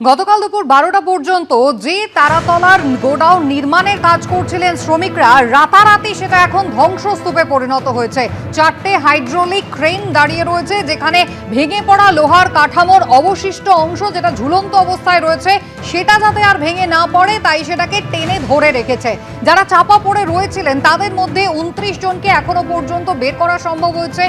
গতকাল দুপুর 12টা পর্যন্ত যে তারাতলার গোডাউন নির্মাণের কাজ করছিলেন শ্রমিকরা, রাতারাতি সেটা এখন ধ্বংসস্তূপে পরিণত হয়েছে। 4টে হাইড্রোলিক ক্রেন দাঁড়িয়ে রয়েছে, যেখানে ভেঙে পড়া লোহার কাঠামোর অবশিষ্ট অংশ যেটা ঝুলন্ত অবস্থায় রয়েছে সেটা যাতে আর ভেঙে না পড়ে তাই সেটাকে টেনে ধরে রেখেছে। যারা চাপা পড়ে রয়েছিলেন তাদের মধ্যে 29 জনকে এখনো পর্যন্ত বের করা সম্ভব হয়েছে।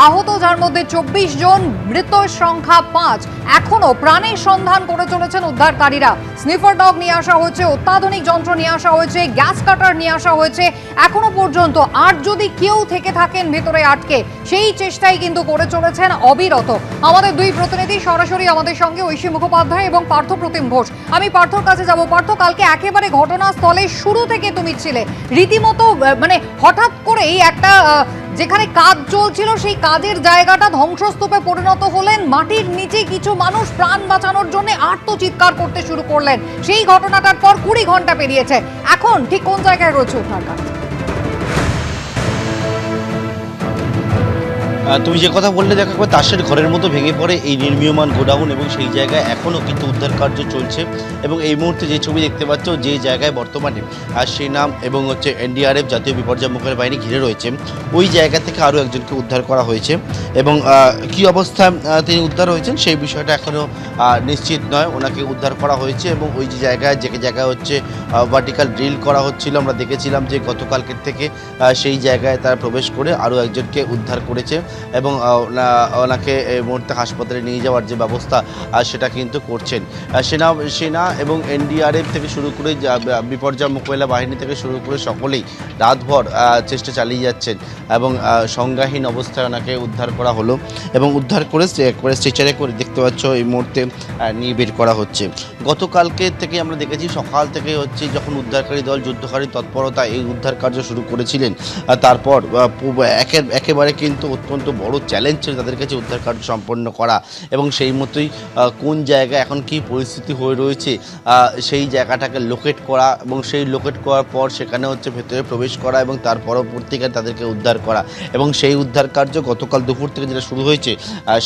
আহত যার মধ্যে 24 জন, মৃতের সংখ্যা 5। এখনো প্রাণের সন্ধান করে চলেছেন উদ্ধারকারীরা। স্নিফার ডগ নিয়ে আসা হয়েছে, অত্যাধুনিক যন্ত্র নিয়ে আসা হয়েছে, গ্যাস কাটার নিয়ে আসা হয়েছে। এখনো পর্যন্ত আর যদি কেউ থেকে থাকেন ভেতরে আটকে, সেই চেষ্টাই কিন্তু করে চলেছেন অবিরত আমাদের দুই প্রতিনিধি। সরাসরি আমাদের সঙ্গে ঐশী মুখোপাধ্যায় এবং পার্থ প্রতিম ঘোষ। আমি পার্থর কাছে যাব। পার্থ, কালকে একেবারে ঘটনাস্থলে শুরু থেকে তুমি ছিলে, রীতিমতো মানে হঠাৎ করেই একটা যেখানে কাজ চলছিল সেই কাজের জায়গাটা ধ্বংসস্তূপে পরিণত হলেন। মাটির নিচে কিছু মানুষ প্রাণ বাঁচানোর জন্য আর্তচিৎকার করতে শুরু করলেন। সেই ঘটনাটার পর 20 ঘন্টা পেরিয়েছে। এখন ঠিক কোন জায়গায় রয়েছে উদ্ধার কাজ? তুমি যে কথা বললে, দেখো একবার তাসের ঘরের মতো ভেঙে পড়ে এই নির্মীয়মান গোডাউন, এবং সেই জায়গায় এখনও কিন্তু উদ্ধার কার্য চলছে। এবং এই মুহূর্তে যে ছবি দেখতে পাচ্ছ, যে জায়গায় বর্তমানে সেনা এবং এনডিআরএফ জাতীয় বিপর্যয় মোকাবিলা বাহিনী ঘিরে রয়েছে, ওই জায়গা থেকে আরও একজনকে উদ্ধার করা হয়েছে। এবং কী অবস্থায় তিনি উদ্ধার হয়েছেন সেই বিষয়টা এখনও নিশ্চিত নয়। ওনাকে উদ্ধার করা হয়েছে এবং ওই যে জায়গায় ভার্টিক্যাল ড্রিল করা হচ্ছিল, আমরা দেখেছিলাম যে গতকালকের থেকে সেই জায়গায় তারা প্রবেশ করে আরও একজনকে উদ্ধার করেছে এবং ওনাকে এই মুহূর্তে হাসপাতালে নিয়ে যাওয়ার যে ব্যবস্থা সেটা কিন্তু করছেন সেনা এবং এনডিআরএফ থেকে শুরু করে বিপর্যয় মোকাবিলা বাহিনী থেকে শুরু করে সকলেই রাতভর চেষ্টা চালিয়ে যাচ্ছেন এবং সংজ্ঞাহীন অবস্থায় ওনাকে উদ্ধার করা হলো এবং উদ্ধার করে স্ট্রেচারে করে দেখতে পাচ্ছ এই মুহূর্তে নিয়ে বের করা হচ্ছে। গতকালকে থেকে আমরা দেখেছি সকাল থেকে যখন উদ্ধারকারী দল যুদ্ধকারী তৎপরতা এই উদ্ধার কার্য শুরু করেছিলেন, তারপর একেবারে কিন্তু অত্যন্ত বড় চ্যালেঞ্জ ছিল তাদের কাছে উদ্ধার কার্য সম্পন্ন করা। এবং সেই মতোই কোন জায়গায় এখন কি পরিস্থিতি হয়ে রয়েছে সেই জায়গাটাকে লোকেট করা, এবং সেই লোকেট করার পর সেখানে ভেতরে প্রবেশ করা এবং তার পরবর্তীকালে তাদেরকে উদ্ধার করা। এবং সেই উদ্ধার কার্য গতকাল দুপুর থেকে যেটা শুরু হয়েছে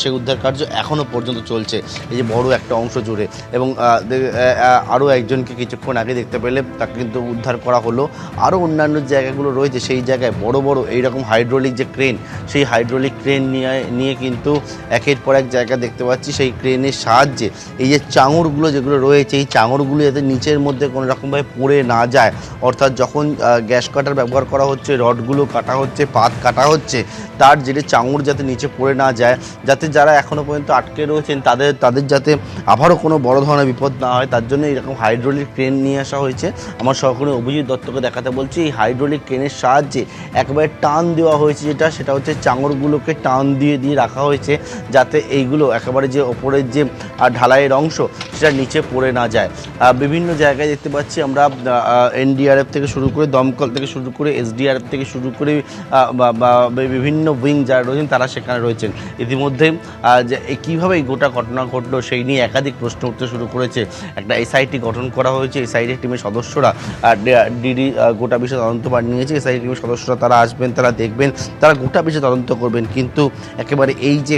সেই উদ্ধার কার্য এখনও পর্যন্ত চলছে এই যে বড় একটা অংশ জুড়ে। এবং আরও একজনকে কিছুক্ষণ আগে দেখতে পেলে তাকে কিন্তু উদ্ধার করা হলো। আরও অন্যান্য জায়গাগুলো রয়েছে, সেই জায়গায় বড় বড় এইরকম হাইড্রোলিক যে ক্রেন, সেই হাইড্রোলিক ক্রেন নিয়ে কিন্তু একের পর এক জায়গা দেখতে পাচ্ছি। সেই ক্রেনের সাহায্যে এই যে চাঙড়গুলো যেগুলো রয়েছে, এই চাঙড়গুলো যাতে নিচের মধ্যে কোনো রকমভাবে পড়ে না যায়, অর্থাৎ যখন গ্যাস কাটার ব্যবহার করা হচ্ছে, রডগুলো কাটা হচ্ছে, পাত কাটা হচ্ছে, তার যেটা চাঙড় যাতে নিচে পড়ে না যায়, যাতে যারা এখনও পর্যন্ত আটকে রয়েছেন তাদের যাতে আবারও কোনো বড় ধরনের বিপদ না হয়, তার জন্য এরকম হাইড্রোলিক ক্রেন নিয়ে আসা হয়েছে। আমার সহকর্মী অভিজিৎ দত্তকে দেখাতে বলছি, এই হাইড্রোলিক ক্রেনের সাহায্যে একবারে টান দেওয়া হয়েছে, সেটা হচ্ছে চাঙড়গুলোকে টান দিয়ে রাখা হয়েছে, যাতে এইগুলো একেবারে যে ওপরের যে ঢালাইয়ের অংশ সেটা নিচে পড়ে না যায়। বিভিন্ন জায়গায় দেখতে পাচ্ছি আমরা এনডিআরএফ থেকে শুরু করে, দমকল থেকে শুরু করে, এসডিআরএফ থেকে শুরু করে বিভিন্ন উইং যারা রয়েছেন তারা সেখানে রয়েছেন। ইতিমধ্যে যে কীভাবে এই গোটা ঘটনা ঘটলো সেই নিয়ে একাধিক প্রশ্ন উঠতে শুরু করেছে। একটা এসআইটি গঠন করা হয়েছে, এসআইটি টিমের সদস্যরা ডিডি গোটা বিষয়ে তদন্তভার নিয়েছে। এসআইটি টিমের সদস্যরা তারা আসবেন, তারা দেখবেন, তারা গোটা বিষয়ে তদন্ত করবেন। কিন্তু একেবারে এই যে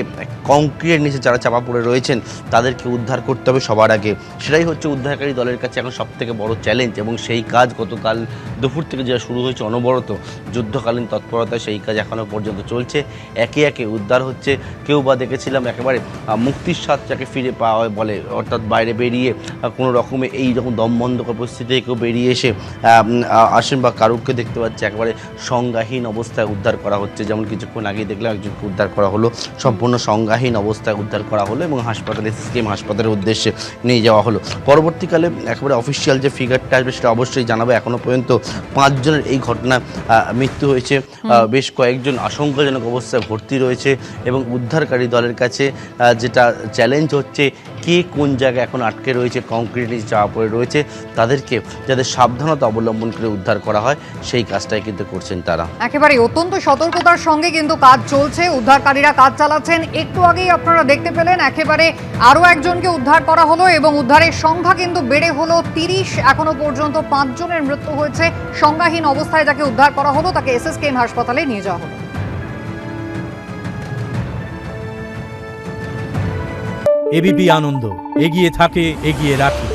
কংক্রিটের নিচে যারা চাপা পড়ে রয়েছেন তাদেরকে উদ্ধার করতে হবে সবার আগে। সেটাই হচ্ছে উদ্ধারকারী দলের কাছে এখন সবথেকে বড় চ্যালেঞ্জ। এবং সেই কাজ গতকাল দুপুর থেকে যেটা শুরু হয়েছে অনবরত যুদ্ধকালীন তৎপরতায়, সেই কাজ এখনও পর্যন্ত চলছে। একে একে উদ্ধার হচ্ছে। কেউ বা দেখেছিলাম একেবারে মুক্তির স্বাদ যাকে ফিরে পাওয়া বলে, অর্থাৎ বাইরে বেরিয়ে কোনো রকমে এইরকম দমবন্ধকর পরিস্থিতি কেউ বেরিয়ে এসে আসেন, বা কারুকে দেখতে পাচ্ছে একেবারে সংজ্ঞাহীন অবস্থায় উদ্ধার করা হচ্ছে। যেমন কিছুক্ষণ আগে দেখলাম একজনকে উদ্ধার করা হলো, সম্পূর্ণ সংজ্ঞাহীন অবস্থায় উদ্ধার করা হলো এবং হাসপাতালে এসএসকেএম হাসপাতালের উদ্দেশ্যে নিয়ে যাওয়া হলো। পরবর্তীকালে একেবারে অফিসিয়াল যে ফিগারটা আসবে সেটা অবশ্যই জানাবে। এখনও পর্যন্ত 5 জনের এই ঘটনা মৃত্যু হয়েছে, বেশ কয়েকজন আশঙ্কাজনক অবস্থায় ভর্তি রয়েছে। এবং উদ্ধারকারী দলের কাছে যেটা চ্যালেঞ্জ হচ্ছে, কে কোন জায়গায় এখন আটকে রয়েছে, কংক্রিট নিচে চাপা পড়ে রয়েছে, তাদেরকে যাতে সাবধানতা অবলম্বন করে উদ্ধার করা হয় সেই কাজটাই কিন্তু করছেন তারা। একেবারে অত্যন্ত সতর্কতার সঙ্গে কিন্তু কাজ চলছে, উদ্ধারকারীরা কাজ চালাচ্ছেন। একটু আগেই আপনারা দেখতে পেলেন একেবারে আরও একজনকে উদ্ধার করা হলো এবং উদ্ধারের সংখ্যা কিন্তু বেড়ে হলো 30। এখনো পর্যন্ত 5 জনের মৃত্যু হয়েছে। সংজ্ঞাহীন অবস্থায় যাকে উদ্ধার করা হলো তাকে এসএসকেএম হাসপাতালে নিয়ে যাওয়া হলো। এবিপি আনন্দ, এগিয়ে থাকে, এগিয়ে রাখে।